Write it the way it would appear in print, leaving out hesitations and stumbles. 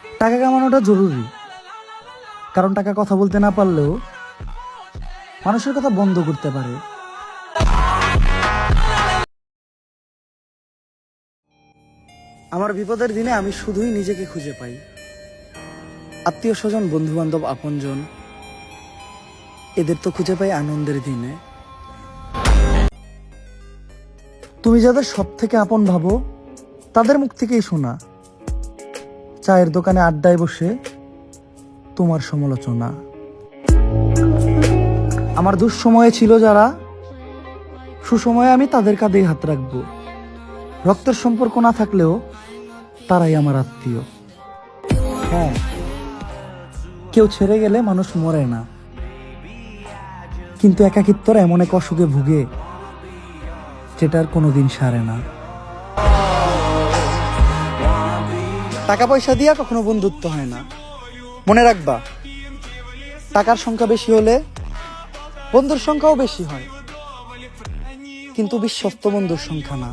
টাকা কামানোটা জরুরি, কারণ টাকা কথা বলতে না পারলেও মানুষের কথা বন্ধ করতে পারে। আমার বিপদের দিনে আমি শুধুই নিজেকে খুঁজে পাই। আত্মীয় স্বজন, বন্ধু বান্ধব, আপনজন, এদের তো খুঁজে পাই আনন্দের দিনে। তুমি যাদের সব থেকে আপন ভাবো তাদের মুখ থেকেই শোনা চায়ের দোকানে আড্ডায় বসে তোমার সমালোচনা। আমার দুঃসময়ে ছিল যারা, সুসময়ে আমি তাদের কাঁধেই হাত রাখবো। রক্তের সম্পর্ক না থাকলেও তারাই আমার আত্মীয়। হ্যাঁ, কেউ ছেড়ে গেলে মানুষ মরে না, কিন্তু একাকিত্বর এমন এক অসুখে ভুগে যেটার কোনোদিন সারে না। টাকা পয়সা দিয়া কখনো বন্ধুত্ব হয় না, মনে রাখবা। টাকার সংখ্যা বেশি হলে বন্ধুর সংখ্যাও বেশি হয়, কিন্তু বিশ্বস্ত বন্ধুর সংখ্যা না।